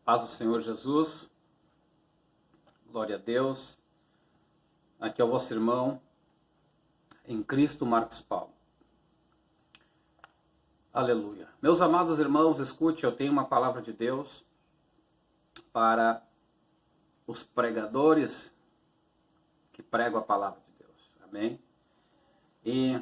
Paz do Senhor Jesus, glória a Deus. Aqui é o vosso irmão em Cristo, Marcos Paulo. Aleluia. Meus amados irmãos, escute, eu tenho uma palavra de Deus para os pregadores que pregam a palavra de Deus. Amém? E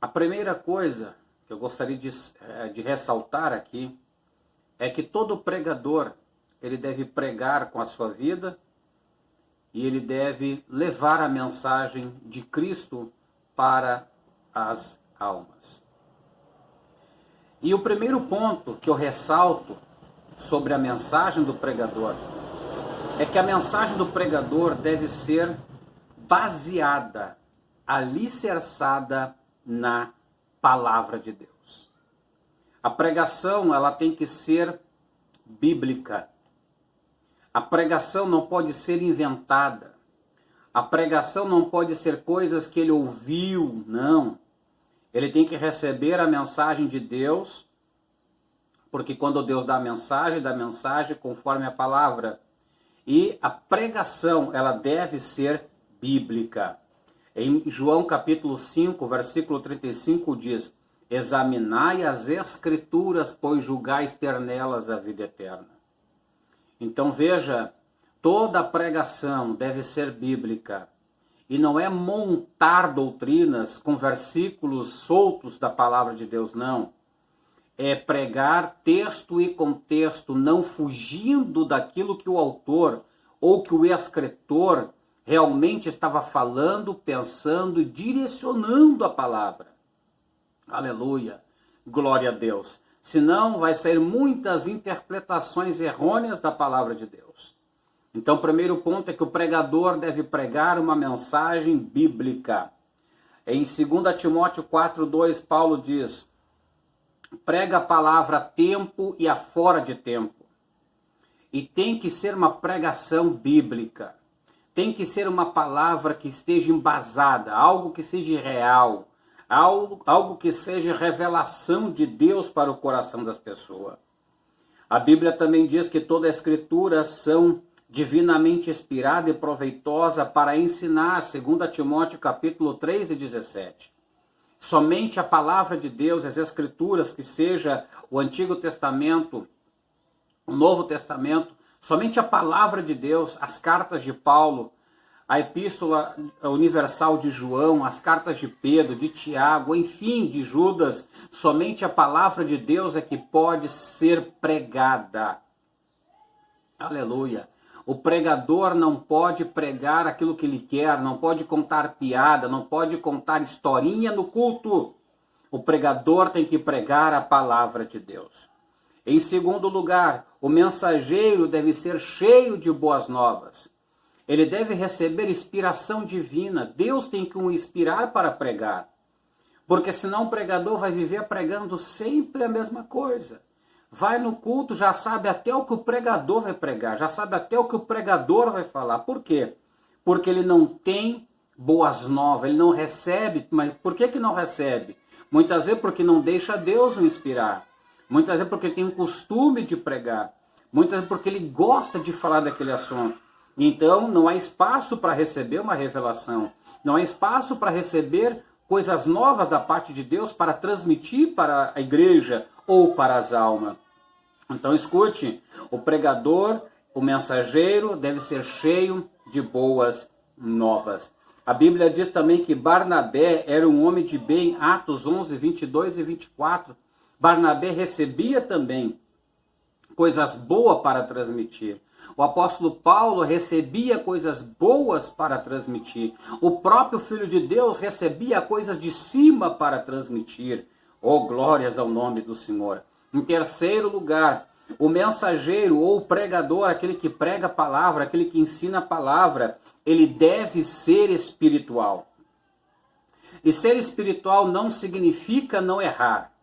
a primeira coisa que eu gostaria de ressaltar aqui é que todo pregador, ele deve pregar com a sua vida e ele deve levar a mensagem de Cristo para as almas. E o primeiro ponto que eu ressalto sobre a mensagem do pregador é que a mensagem do pregador deve ser baseada, alicerçada na palavra de Deus. A pregação, ela tem que ser bíblica. A pregação não pode ser inventada. A pregação não pode ser coisas que ele ouviu, não. Ele tem que receber a mensagem de Deus, porque quando Deus dá a mensagem conforme a palavra. E a pregação, ela deve ser bíblica. Em João capítulo 5, versículo 35 diz: examinai as escrituras, pois julgais ter nelas a vida eterna. Então veja, toda pregação deve ser bíblica. E não é montar doutrinas com versículos soltos da palavra de Deus, não. É pregar texto e contexto, não fugindo daquilo que o autor ou que o escritor realmente estava falando, pensando e direcionando a palavra. Aleluia, glória a Deus. Senão vai sair muitas interpretações errôneas da palavra de Deus. Então, o primeiro ponto é que o pregador deve pregar uma mensagem bíblica. Em 2 Timóteo 4:2, Paulo diz: prega a palavra a tempo e a fora de tempo. E tem que ser uma pregação bíblica. Tem que ser uma palavra que esteja embasada, algo que seja real, algo que seja revelação de Deus para o coração das pessoas. A Bíblia também diz que toda a Escritura são divinamente inspirada e proveitosa para ensinar, 2 Timóteo capítulo 3 e 17. Somente a palavra de Deus, as Escrituras, que seja o Antigo Testamento, o Novo Testamento, somente a palavra de Deus, as cartas de Paulo, a Epístola Universal de João, as cartas de Pedro, de Tiago, enfim, de Judas, somente a palavra de Deus é que pode ser pregada. Aleluia. O pregador não pode pregar aquilo que ele quer, não pode contar piada, não pode contar historinha no culto. O pregador tem que pregar a palavra de Deus. Em segundo lugar, o mensageiro deve ser cheio de boas novas. Ele deve receber inspiração divina. Deus tem que o inspirar para pregar. Porque senão o pregador vai viver pregando sempre a mesma coisa. Vai no culto, já sabe até o que o pregador vai pregar, já sabe até o que o pregador vai falar. Por quê? Porque ele não tem boas novas, ele não recebe. Mas por que não recebe? Muitas vezes porque não deixa Deus o inspirar. Muitas vezes porque ele tem o costume de pregar. Muitas vezes porque ele gosta de falar daquele assunto. Então não há espaço para receber uma revelação. Não há espaço para receber coisas novas da parte de Deus para transmitir para a igreja ou para as almas. Então escute, o pregador, o mensageiro deve ser cheio de boas novas. A Bíblia diz também que Barnabé era um homem de bem, Atos 11, 22 e 24. Barnabé recebia também coisas boas para transmitir. O apóstolo Paulo recebia coisas boas para transmitir. O próprio Filho de Deus recebia coisas de cima para transmitir. Oh, glórias ao nome do Senhor. Em terceiro lugar, o mensageiro ou o pregador, aquele que prega a palavra, aquele que ensina a palavra, ele deve ser espiritual. E ser espiritual não significa não errar.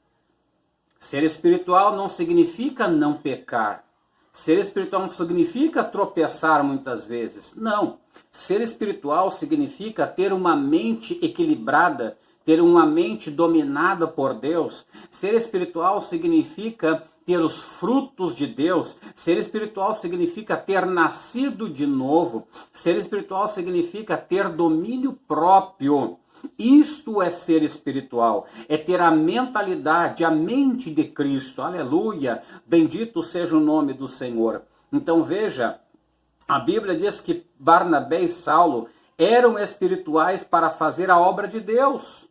Ser espiritual não significa não pecar. Ser espiritual não significa tropeçar muitas vezes. Não. Ser espiritual significa ter uma mente equilibrada, ter uma mente dominada por Deus. Ser espiritual significa ter os frutos de Deus. Ser espiritual significa ter nascido de novo. Ser espiritual significa ter domínio próprio. Isto é ser espiritual, é ter a mentalidade, a mente de Cristo. Aleluia! Bendito seja o nome do Senhor. Então veja, a Bíblia diz que Barnabé e Saulo eram espirituais para fazer a obra de Deus.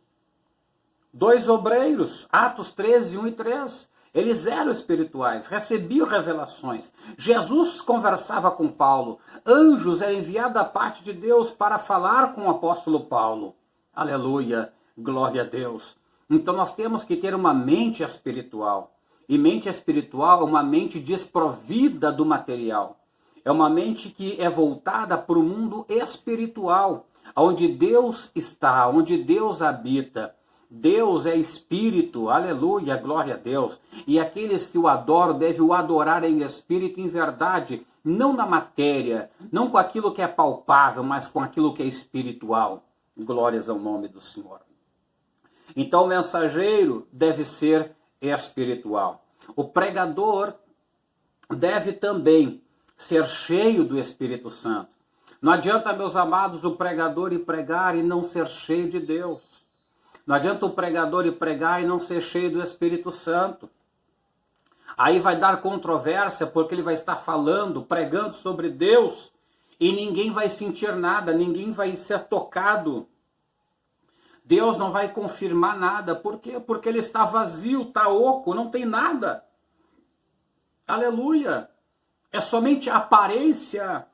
Dois obreiros, Atos 13, 1 e 3. Eles eram espirituais, recebiam revelações. Jesus conversava com Paulo. Anjos eram enviados da parte de Deus para falar com o apóstolo Paulo. Aleluia, glória a Deus. Então nós temos que ter uma mente espiritual. E mente espiritual é uma mente desprovida do material. É uma mente que é voltada para o mundo espiritual, onde Deus está, onde Deus habita. Deus é espírito, aleluia, glória a Deus. E aqueles que o adoram devem o adorar em espírito e em verdade, não na matéria, não com aquilo que é palpável, mas com aquilo que é espiritual. Glórias ao nome do Senhor. Então o mensageiro deve ser espiritual. O pregador deve também ser cheio do Espírito Santo. Não adianta, meus amados, o pregador ir pregar e não ser cheio de Deus. Não adianta o pregador ir pregar e não ser cheio do Espírito Santo. Aí vai dar controvérsia porque ele vai estar falando, pregando sobre Deus e ninguém vai sentir nada, ninguém vai ser tocado. Deus não vai confirmar nada. Por quê? Porque ele está vazio, está oco, não tem nada. Aleluia! É somente aparência.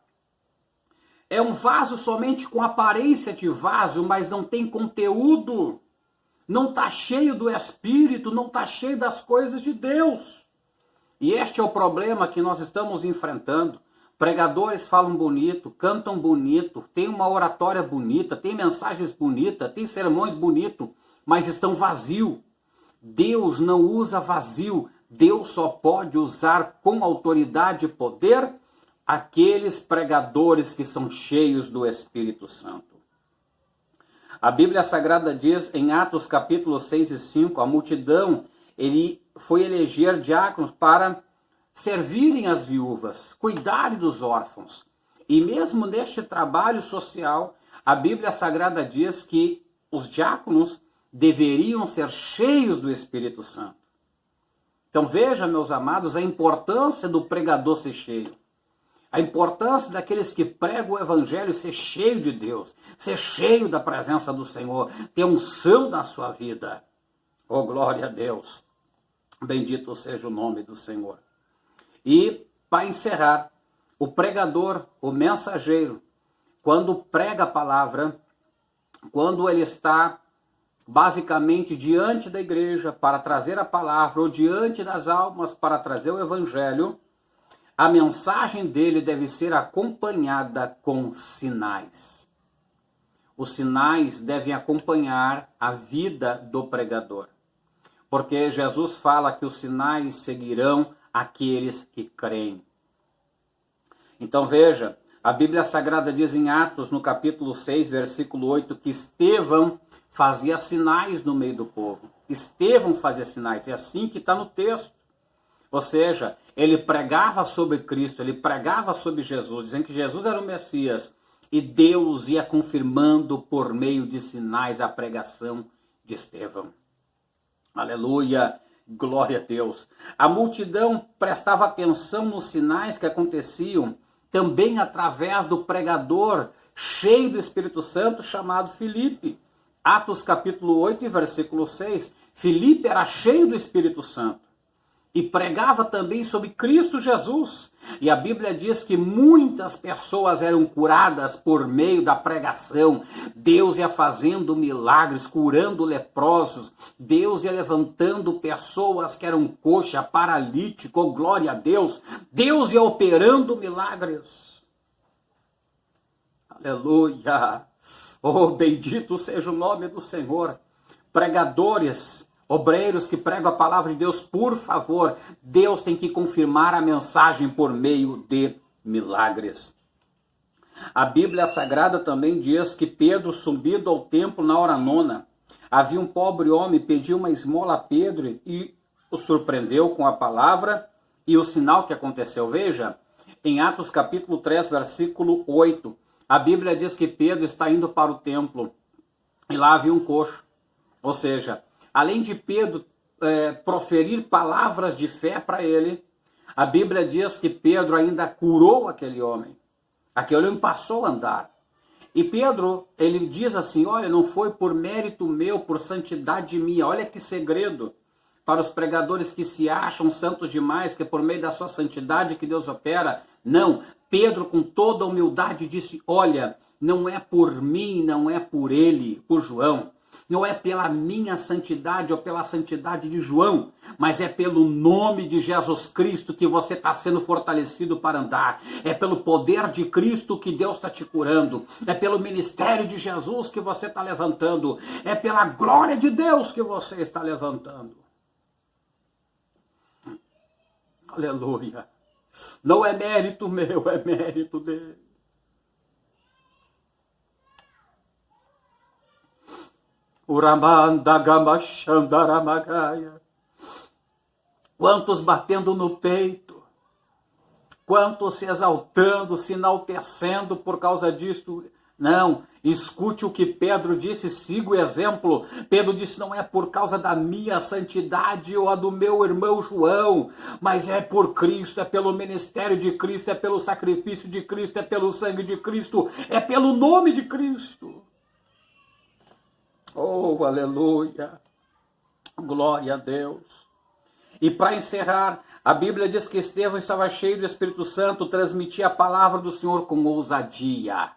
É um vaso somente com aparência de vaso, mas não tem conteúdo. Não está cheio do Espírito, não está cheio das coisas de Deus. E este é o problema que nós estamos enfrentando. Pregadores falam bonito, cantam bonito, tem uma oratória bonita, tem mensagens bonitas, tem sermões bonitos, mas estão vazios. Deus não usa vazio. Deus só pode usar com autoridade e poder aqueles pregadores que são cheios do Espírito Santo. A Bíblia Sagrada diz em Atos capítulo 6 e 5, a multidão ele foi eleger diáconos para servirem as viúvas, cuidarem dos órfãos. E mesmo neste trabalho social, a Bíblia Sagrada diz que os diáconos deveriam ser cheios do Espírito Santo. Então veja, meus amados, a importância do pregador ser cheio. A importância daqueles que pregam o Evangelho ser cheio de Deus, ser cheio da presença do Senhor, ter unção na sua vida. Oh, glória a Deus. Bendito seja o nome do Senhor. E, para encerrar, o pregador, o mensageiro, quando prega a palavra, quando ele está basicamente diante da igreja para trazer a palavra, ou diante das almas para trazer o Evangelho, a mensagem dele deve ser acompanhada com sinais. Os sinais devem acompanhar a vida do pregador. Porque Jesus fala que os sinais seguirão aqueles que creem. Então veja, a Bíblia Sagrada diz em Atos, no capítulo 6, versículo 8, que Estevão fazia sinais no meio do povo. Estevão fazia sinais, é assim que está no texto. Ou seja, ele pregava sobre Cristo, ele pregava sobre Jesus, dizendo que Jesus era o Messias. E Deus ia confirmando por meio de sinais a pregação de Estevão. Aleluia, glória a Deus. A multidão prestava atenção nos sinais que aconteciam também através do pregador cheio do Espírito Santo chamado Filipe. Atos capítulo 8 e versículo 6. Filipe era cheio do Espírito Santo e pregava também sobre Cristo Jesus. E a Bíblia diz que muitas pessoas eram curadas por meio da pregação. Deus ia fazendo milagres, curando leprosos. Deus ia levantando pessoas que eram coxa, paralítico, glória a Deus. Deus ia operando milagres. Aleluia. Oh, bendito seja o nome do Senhor. Pregadores, obreiros que pregam a palavra de Deus, por favor, Deus tem que confirmar a mensagem por meio de milagres. A Bíblia Sagrada também diz que Pedro, subindo ao templo na hora nona, havia um pobre homem, pediu uma esmola a Pedro e o surpreendeu com a palavra e o sinal que aconteceu. Veja, em Atos capítulo 3, versículo 8, a Bíblia diz que Pedro está indo para o templo e lá havia um coxo. Ou seja, além de Pedro proferir palavras de fé para ele, a Bíblia diz que Pedro ainda curou aquele homem. Aquele homem passou a andar. E Pedro, ele diz assim, olha, não foi por mérito meu, por santidade minha. Olha que segredo para os pregadores que se acham santos demais, que é por meio da sua santidade que Deus opera. Não, Pedro com toda a humildade disse, olha, não é por mim, não é por ele, por João. Não é pela minha santidade ou pela santidade de João, mas é pelo nome de Jesus Cristo que você está sendo fortalecido para andar. É pelo poder de Cristo que Deus está te curando. É pelo ministério de Jesus que você está levantando. É pela glória de Deus que você está levantando. Aleluia. Não é mérito meu, é mérito dele. Quantos batendo no peito, quantos se exaltando, se enaltecendo por causa disto. Não, escute o que Pedro disse, siga o exemplo. Pedro disse, não é por causa da minha santidade ou a do meu irmão João, mas é por Cristo, é pelo ministério de Cristo, é pelo sacrifício de Cristo, é pelo sangue de Cristo, é pelo nome de Cristo. Oh, aleluia! Glória a Deus! E para encerrar, a Bíblia diz que Estevão estava cheio do Espírito Santo, transmitia a palavra do Senhor com ousadia.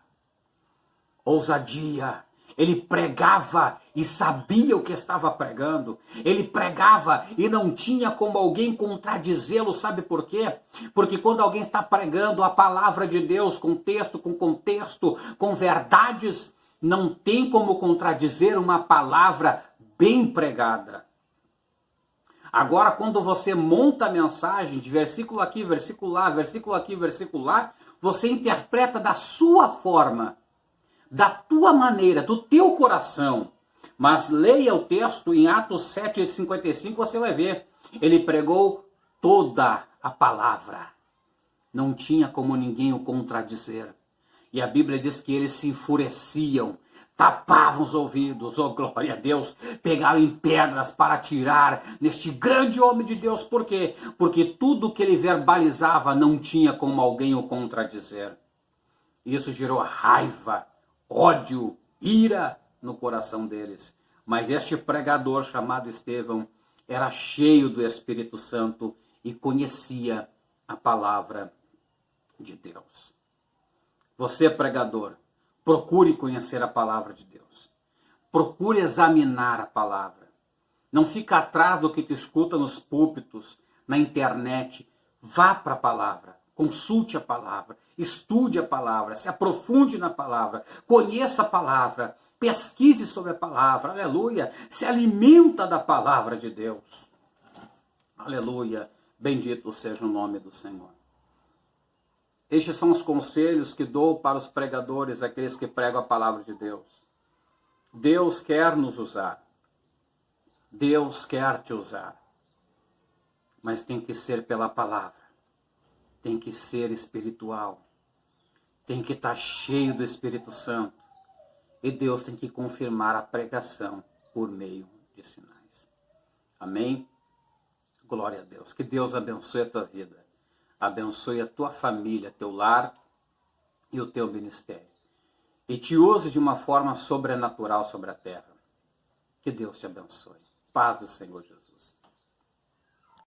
Ousadia! Ele pregava e sabia o que estava pregando. Ele pregava e não tinha como alguém contradizê-lo. Sabe por quê? Porque quando alguém está pregando a palavra de Deus com texto, com contexto, com verdades, não tem como contradizer uma palavra bem pregada. Agora, quando você monta a mensagem de versículo aqui, versículo lá, versículo aqui, versículo lá, você interpreta da sua forma, da tua maneira, do teu coração. Mas leia o texto em Atos 7:55, você vai ver. Ele pregou toda a palavra. Não tinha como ninguém o contradizer. E a Bíblia diz que eles se enfureciam, tapavam os ouvidos, oh glória a Deus, pegaram em pedras para atirar neste grande homem de Deus. Por quê? Porque tudo que ele verbalizava não tinha como alguém o contradizer. Isso gerou raiva, ódio, ira no coração deles. Mas este pregador chamado Estevão era cheio do Espírito Santo e conhecia a palavra de Deus. Você, pregador, procure conhecer a palavra de Deus. Procure examinar a palavra. Não fica atrás do que te escuta nos púlpitos, na internet. Vá para a palavra, consulte a palavra, estude a palavra, se aprofunde na palavra, conheça a palavra, pesquise sobre a palavra, aleluia, se alimenta da palavra de Deus. Aleluia, bendito seja o nome do Senhor. Estes são os conselhos que dou para os pregadores, aqueles que pregam a palavra de Deus. Deus quer nos usar. Deus quer te usar. Mas tem que ser pela palavra. Tem que ser espiritual. Tem que estar cheio do Espírito Santo. E Deus tem que confirmar a pregação por meio de sinais. Amém? Glória a Deus. Que Deus abençoe a tua vida. Abençoe a tua família, teu lar e o teu ministério. E te use de uma forma sobrenatural sobre a terra. Que Deus te abençoe. Paz do Senhor Jesus.